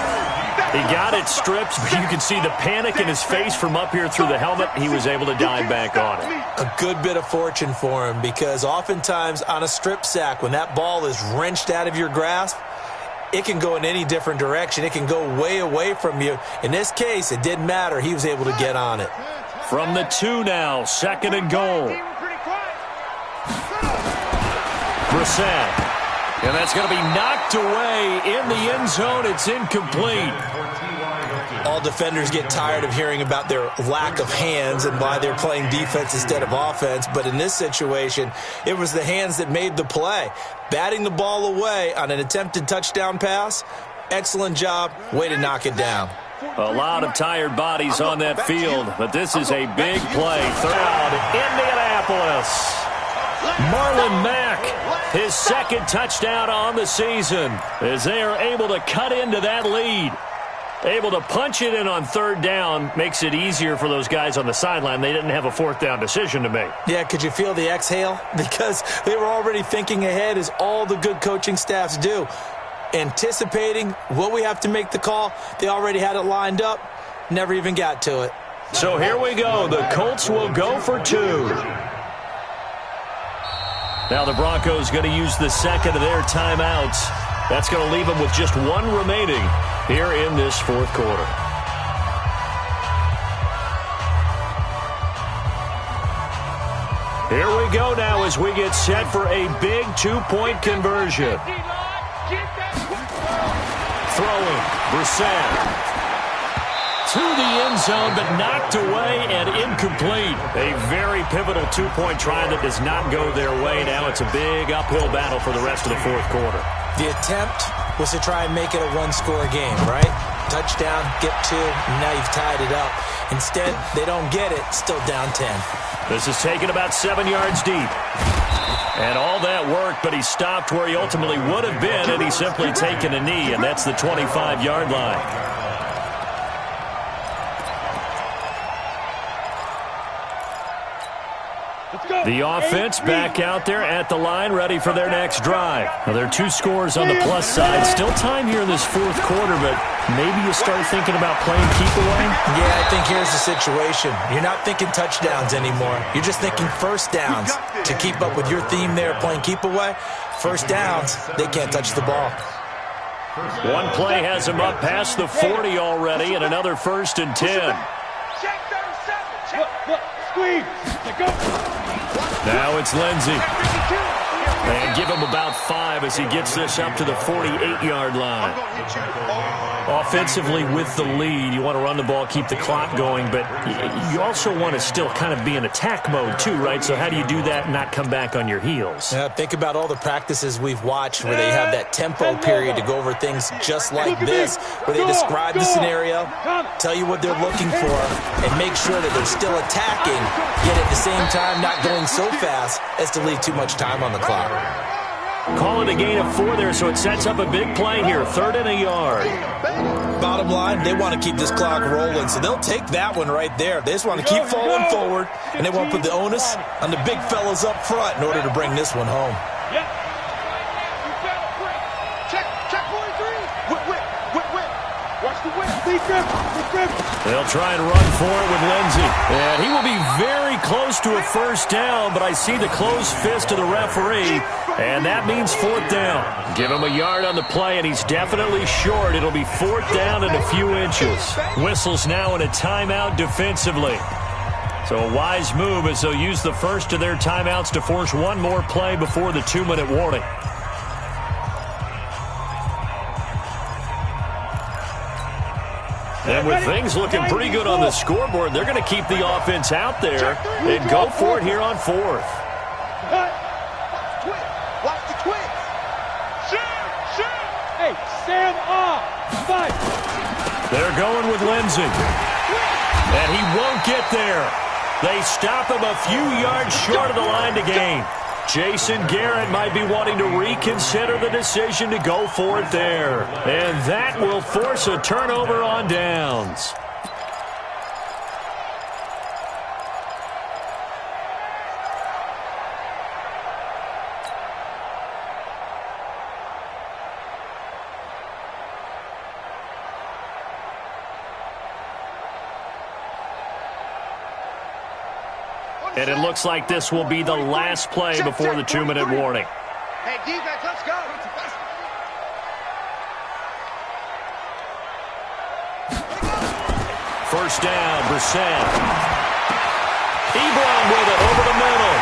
He got it stripped, but you can see the panic in his face from up here through the helmet. He was able to dive back on it. A good bit of fortune for him, because oftentimes on a strip sack, when that ball is wrenched out of your grasp, it can go in any different direction. It can go way away from you. In this case, it didn't matter. He was able to get on it. From the 2 now, 2nd and goal. Brissett. And that's going to be knocked away in the end zone. It's incomplete. All defenders get tired of hearing about their lack of hands and why they're playing defense instead of offense. But in this situation, it was the hands that made the play. Batting the ball away on an attempted touchdown pass, excellent job. Way to knock it down. A lot of tired bodies on that field, but this is a big play. 3rd, Indianapolis. Marlon Mack, his 2nd touchdown on the season, as they are able to cut into that lead. Able to punch it in on 3rd down makes it easier for those guys on the sideline. They didn't have a 4th down decision to make. Yeah, could you feel the exhale? Because they were already thinking ahead, as all the good coaching staffs do. Anticipating what we have to make the call. They already had it lined up. Never even got to it. So here we go. The Colts will go for 2. Now the Broncos going to use the 2nd of their timeouts. That's going to leave them with just 1 remaining here in this 4th quarter. Here we go now as we get set for a big 2-point conversion. Throwing, Brissett. To the end zone, but knocked away and incomplete. A very pivotal 2-point try that does not go their way. Now it's a big uphill battle for the rest of the 4th quarter. The attempt was to try and make it a 1-score game, right? Touchdown, get 2, and now you've tied it up. Instead, they don't get it, still down 10. This is taken about 7 yards deep. And all that worked, but he stopped where he ultimately would have been, and he's simply taken a knee, and that's the 25-yard line. The offense back out there at the line, ready for their next drive. Now, there are 2 scores on the plus side. Still time here in this 4th quarter, but maybe you start thinking about playing keep away? Yeah, I think here's the situation. You're not thinking touchdowns anymore. You're just thinking 1st downs. To keep up with your theme there, playing keep away, 1st downs, they can't touch the ball. One play has him up past the 40 already, and another 1st and 10. Look, squeeze. Go. Now it's Lindsey. And give him about 5 as he gets this up to the 48-yard line. Offensively with the lead, you want to run the ball, keep the clock going, but you also want to still kind of be in attack mode too, right? So how do you do that and not come back on your heels? Yeah, think about all the practices we've watched where they have that tempo period to go over things just like this, where they describe the scenario, tell you what they're looking for, and make sure that they're still attacking, yet at the same time not going so fast as to leave too much time on the clock. Call it a gain of 4 there, so it sets up a big play here, 3rd and a yard. Bottom line, they want to keep this clock rolling, so they'll take that one right there. They just want to keep falling forward, and they want to put the onus on the big fellas up front in order to bring this one home. Check 43. Whip. Watch the whip. They'll try and run for it with Lindsey. And he will be very close to a 1st down, but I see the closed fist of the referee, and that means 4th down. Give him a yard on the play, and he's definitely short. It'll be 4th down and a few inches. Whistles now in a timeout defensively. So a wise move as they'll use the first of their timeouts to force one more play before the 2-minute warning. And with things looking pretty good on the scoreboard, they're going to keep the offense out there and go for it here on 4th. Watch the twist. Hey, stand up. Fight. They're going with Lindsey. And he won't get there. They stop him a few yards short of the line to gain. Jason Garrett might be wanting to reconsider the decision to go for it there. And that will force a turnover on downs. And it looks like this will be the last play before the 2-minute warning. Hey, defense, let's go. First down, Brissett. Ebron with it over the middle.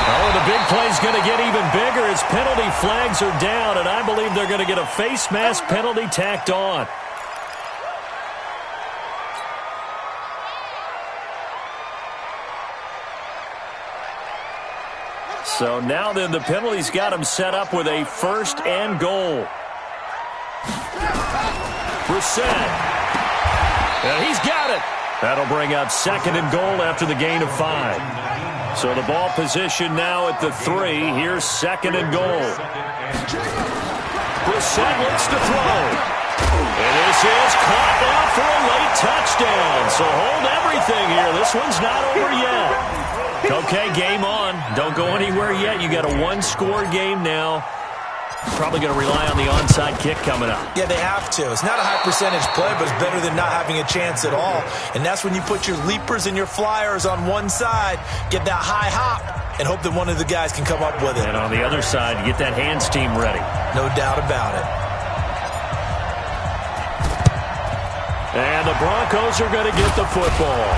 Oh, the big play's going to get even bigger as penalty flags are down, and I believe they're going to get a face mask penalty tacked on. So now then the penalty's got him set up with a first and goal. Brissett. And he's got it. That'll bring up second and goal after the gain of 5. So the ball position now at the 3. Here's second and goal. Brissett looks to throw. And this is caught now for a late touchdown. So hold everything here. This one's not over yet. Okay, game on. Don't go anywhere yet. You got a one-score game now. Probably going to rely on the onside kick coming up. Yeah, they have to. It's not a high percentage play, but it's better than not having a chance at all. And that's when you put your leapers and your flyers on one side, get that high hop, and hope that one of the guys can come up with it. And on the other side, you get that hands team ready. No doubt about it. And the Broncos are going to get the football.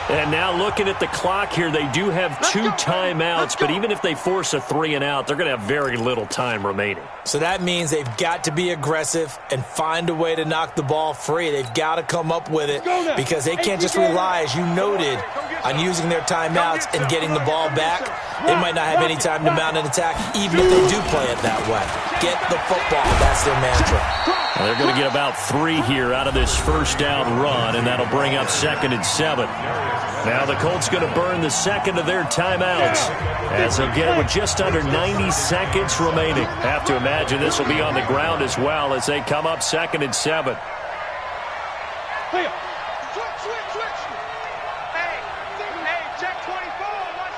And now looking at the clock here, they do have 2 timeouts, but even if they force a 3 and out, they're going to have very little time remaining. So that means they've got to be aggressive and find a way to knock the ball free. They've got to come up with it because they can't just rely, as you noted, on using their timeouts and getting the ball back. They might not have any time to mount an attack, even if they do play it that way. Get the football. That's their mantra. Well, they're going to get about 3 here out of this first down run, and that'll bring up second and 7. Now the Colts going to burn the second of their timeouts as they'll get it with just under 90 seconds remaining. Have to imagine this will be on the ground as well as they come up second and 7. Switch. Hey, check 24. Watch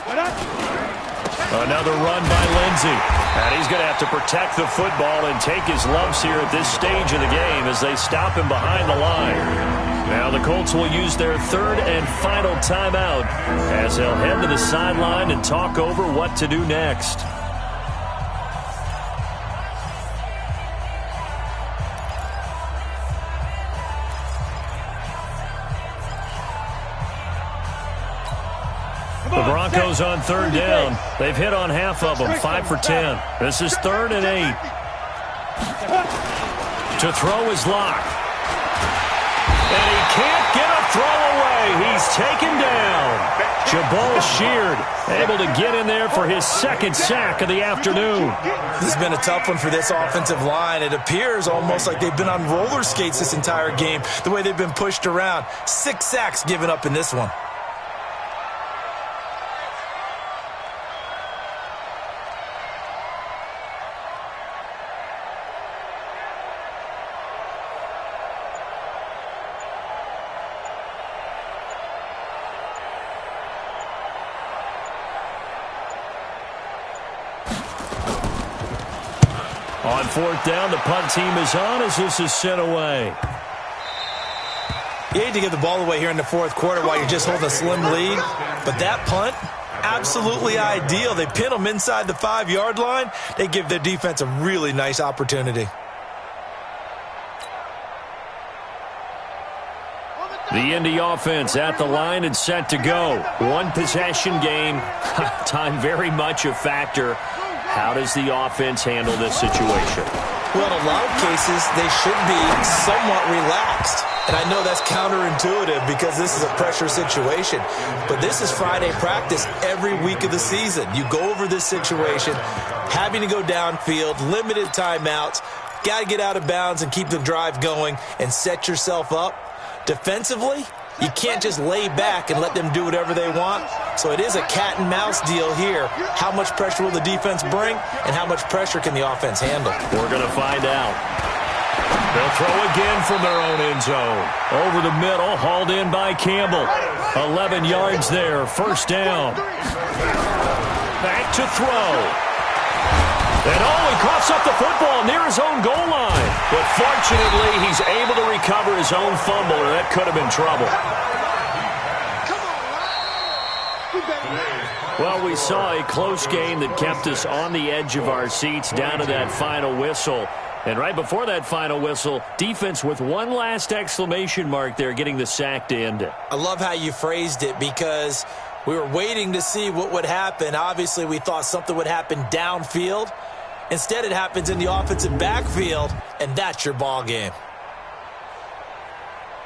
24. Another run by Lindsey. And he's going to have to protect the football and take his lumps here at this stage of the game as they stop him behind the line. Now the Colts will use their third and final timeout as they'll head to the sideline and talk over what to do next. The Broncos on third down. They've hit on half of them, 5 for 10. This is 3rd and 8. To throw is Lock. And he can't get a throw away. He's taken down. Jabal Sheard able to get in there for his second sack of the afternoon. This has been a tough one for this offensive line. It appears almost like they've been on roller skates this entire game, the way they've been pushed around. 6 sacks given up in this one. On 4th down, the punt team is on as this is sent away. You hate to give the ball away here in the 4th quarter while you're just holding a slim lead, but that punt, absolutely ideal. They pin them inside the 5-yard line. They give their defense a really nice opportunity. The Indy offense at the line and set to go. One possession game. Time very much a factor. How does the offense handle this situation? Well, in a lot of cases, they should be somewhat relaxed. And I know that's counterintuitive because this is a pressure situation. But this is Friday practice every week of the season. You go over this situation, having to go downfield, limited timeouts. Got to get out of bounds and keep the drive going and set yourself up. Defensively, you can't just lay back and let them do whatever they want. So it is a cat and mouse deal here. How much pressure will the defense bring, and how much pressure can the offense handle? We're going to find out. They'll throw again from their own end zone. Over the middle, hauled in by Campbell. 11 yards there, first down. Back to throw. And he coughs up the football near his own goal line. But fortunately, he's able to recover his own fumble, or that could have been trouble. Well, we saw a close game that kept us on the edge of our seats down to that final whistle. And right before that final whistle, defense with one last exclamation mark there, getting the sack to end it. I love how you phrased it, because we were waiting to see what would happen. Obviously, we thought something would happen downfield. Instead, it happens in the offensive backfield, and that's your ball game.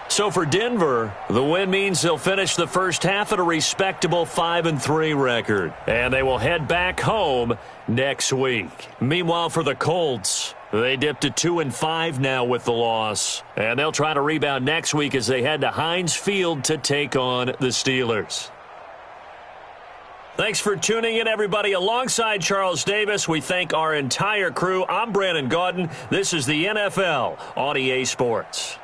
So for Denver, the win means they'll finish the first half at a respectable 5-3 record. And they will head back home next week. Meanwhile, for the Colts, they dipped to 2-5 now with the loss. And they'll try to rebound next week as they head to Heinz Field to take on the Steelers. Thanks for tuning in, everybody. Alongside Charles Davis, we thank our entire crew. I'm Brandon Gaudin. This is the NFL on EA Sports.